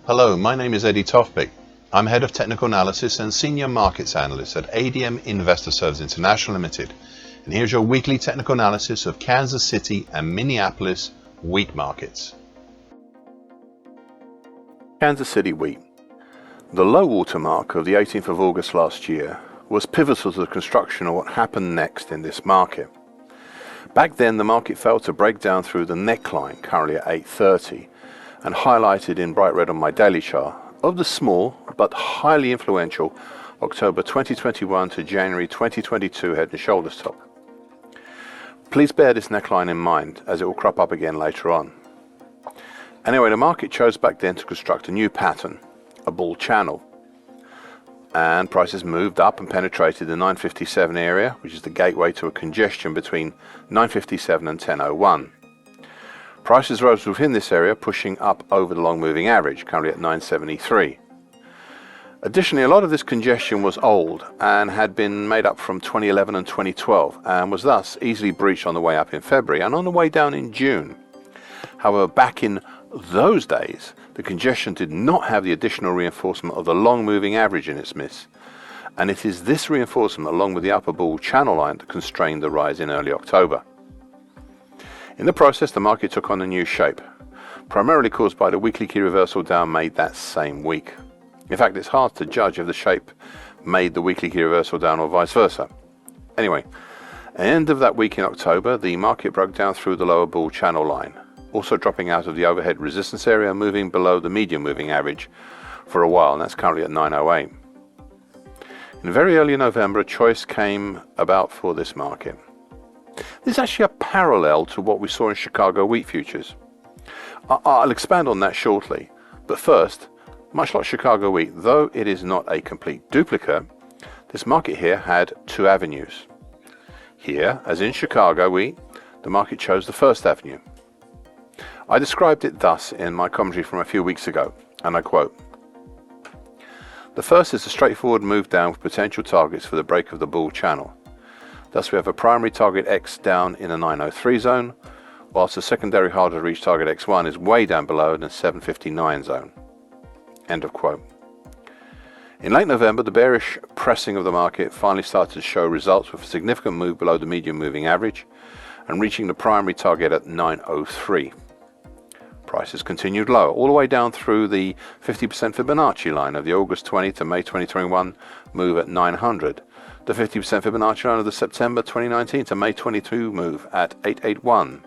Hello, my name is Eddie Tofpik. I'm Head of Technical Analysis and Senior Markets Analyst at ADM Investor Services International Limited. And here's your weekly technical analysis of Kansas City and Minneapolis wheat markets. Kansas City wheat. The low water mark of the 18th of August last year was pivotal to the construction of what happened next in this market. Back then, the market failed to break down through the neckline, currently at 830, and highlighted in bright red on my daily chart, of the small but highly influential October 2021 to January 2022 head and shoulders top. Please bear this neckline in mind, as it will crop up again later on. Anyway, the market chose back then to construct a new pattern, a bull channel, and prices moved up and penetrated the 957 area, which is the gateway to a congestion between 957 and 1001. Prices rose within this area, pushing up over the long moving average, currently at 973. Additionally, a lot of this congestion was old and had been made up from 2011 and 2012 and was thus easily breached on the way up in February and on the way down in June. However, back in those days, the congestion did not have the additional reinforcement of the long moving average in its midst, and it is this reinforcement along with the upper bull channel line that constrained the rise in early October. In the process, the market took on a new shape, primarily caused by the weekly key reversal down made that same week. In fact, it's hard to judge if the shape made the weekly key reversal down or vice versa. Anyway, at the end of that week in October, the market broke down through the lower bull channel line, also dropping out of the overhead resistance area, moving below the medium moving average for a while, and that's currently at 908. In very early November, a choice came about for this market. This is actually a parallel to what we saw in Chicago wheat futures. I'll expand on that shortly, but first, much like Chicago wheat, though it is not a complete duplicate, this market here had two avenues. Here, as in Chicago wheat, the market chose the first avenue. I described it thus in my commentary from a few weeks ago, and I quote, "The first is a straightforward move down with potential targets for the break of the bull channel. Thus we have a primary target X down in a 903 zone, whilst the secondary harder to reach target X1 is way down below in a 759 zone." End of quote. In late November, the bearish pressing of the market finally started to show results with a significant move below the medium moving average and reaching the primary target at 903. Prices continued low, all the way down through the 50% Fibonacci line of the August 20 to May 2021 move at 900, the 50% Fibonacci line of the September 2019 to May 22 move at 881,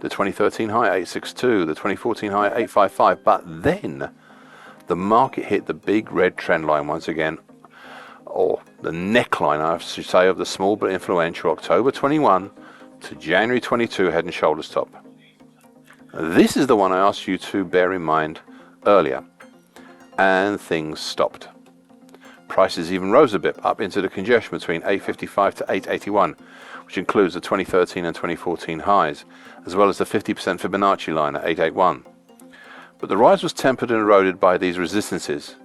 the 2013 high 862, the 2014 high 855, but then the market hit the big red trend line once again, or the neckline, I should say, of the small but influential October 21 to January 22 head and shoulders top. This is the one I asked you to bear in mind earlier, and things stopped. Prices even rose a bit up into the congestion between 855 to 881, which includes the 2013 and 2014 highs, as well as the 50% Fibonacci line at 881. But the rise was tempered and eroded by these resistances,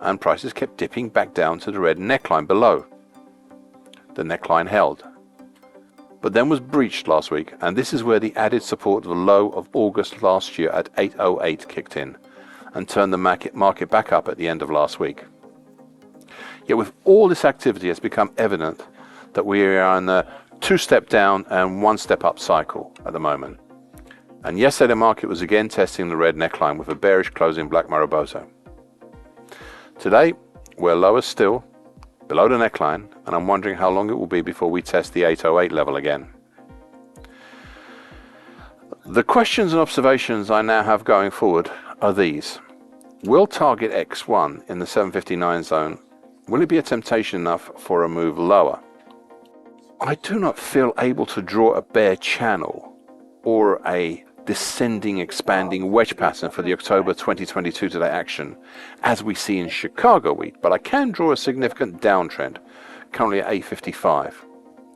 and prices kept dipping back down to the red neckline below. The neckline held, but then was breached last week, and this is where the added support of the low of August last year at 808 kicked in, and turned the market back up at the end of last week. Yet with all this activity, it's become evident that we are in a two-step down and one-step up cycle at the moment. And yesterday the market was again testing the red neckline with a bearish closing black Mariposa. Today, we're lower still, below the neckline, and I'm wondering how long it will be before we test the 808 level again. The questions and observations I now have going forward are these. Will target X1 in the 759 zone, will it be a temptation enough for a move lower? I do not feel able to draw a bear channel or a descending, expanding wedge pattern for the October 2022 today action, as we see in Chicago wheat, but I can draw a significant downtrend, currently at 855.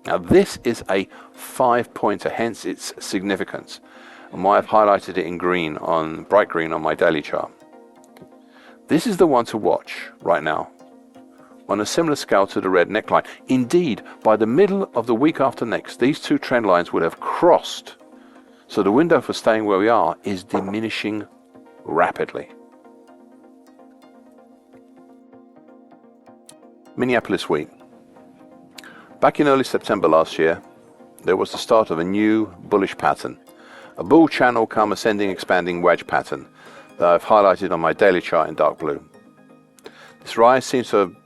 Now this is a 5-pointer, hence its significance, and why I've highlighted it in green, on bright green on my daily chart. This is the one to watch right now, on a similar scale to the red neckline. Indeed, by the middle of the week after next, these two trend lines would have crossed, so the window for staying where we are is diminishing rapidly. Minneapolis wheat. Back in early September last year, there was the start of a new bullish pattern, a bull channel come ascending expanding wedge pattern that I've highlighted on my daily chart in dark blue. This rise seems to have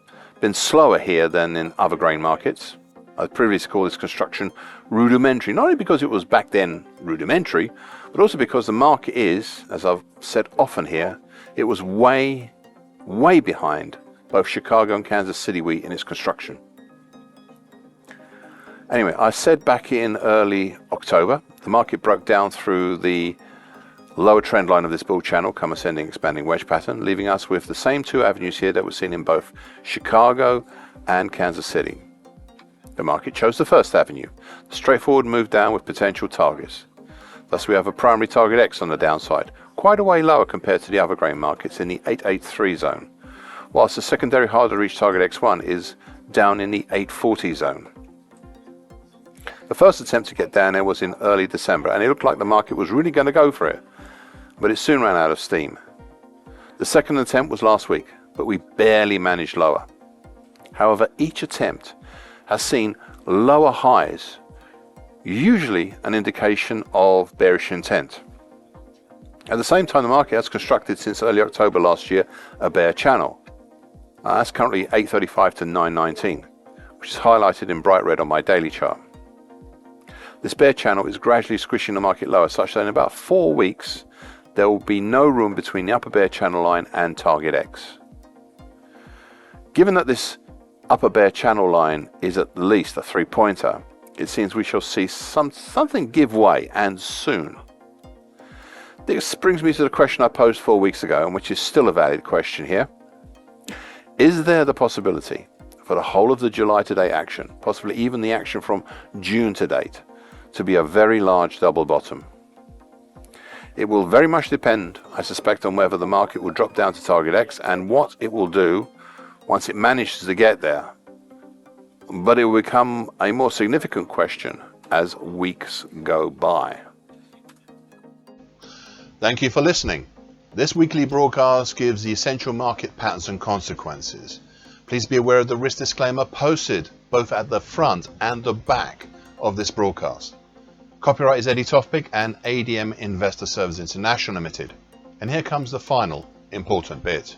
been slower here than in other grain markets. I previously called this construction rudimentary, not only because it was back then rudimentary, but also because the market is, as I've said often here, it was way behind both Chicago and Kansas City wheat in its construction. Anyway, I said back in early October, the market broke down through the lower trend line of this bull channel, come ascending expanding wedge pattern, leaving us with the same two avenues here that were seen in both Chicago and Kansas City. The market chose the first avenue, the straightforward move down with potential targets. Thus we have a primary target X on the downside, quite a way lower compared to the other grain markets in the 883 zone, whilst the secondary hard to reach target X1 is down in the 840 zone. The first attempt to get down there was in early December, and it looked like the market was really going to go for it, but it soon ran out of steam. The second attempt was last week, but we barely managed lower. However, each attempt has seen lower highs, usually an indication of bearish intent. At the same time, the market has constructed since early October last year a bear channel. That's currently 835 to 919, which is highlighted in bright red on my daily chart. This bear channel is gradually squishing the market lower, such that in about 4 weeks there will be no room between the upper bear channel line and target X. Given that this upper bear channel line is at least a 3-pointer, it seems we shall see something give way, and soon. This brings me to the question I posed 4 weeks ago, and which is still a valid question here. Is there the possibility for the whole of the July to date action, possibly even the action from June to date, to be a very large double bottom? It will very much depend, I suspect, on whether the market will drop down to target X and what it will do once it manages to get there. But it will become a more significant question as weeks go by. Thank you for listening. This weekly broadcast gives the essential market patterns and consequences. Please be aware of the risk disclaimer posted both at the front and the back of this broadcast. Copyright is Eddie Tofpik and ADM Investor Services International Limited. And here comes the final important bit.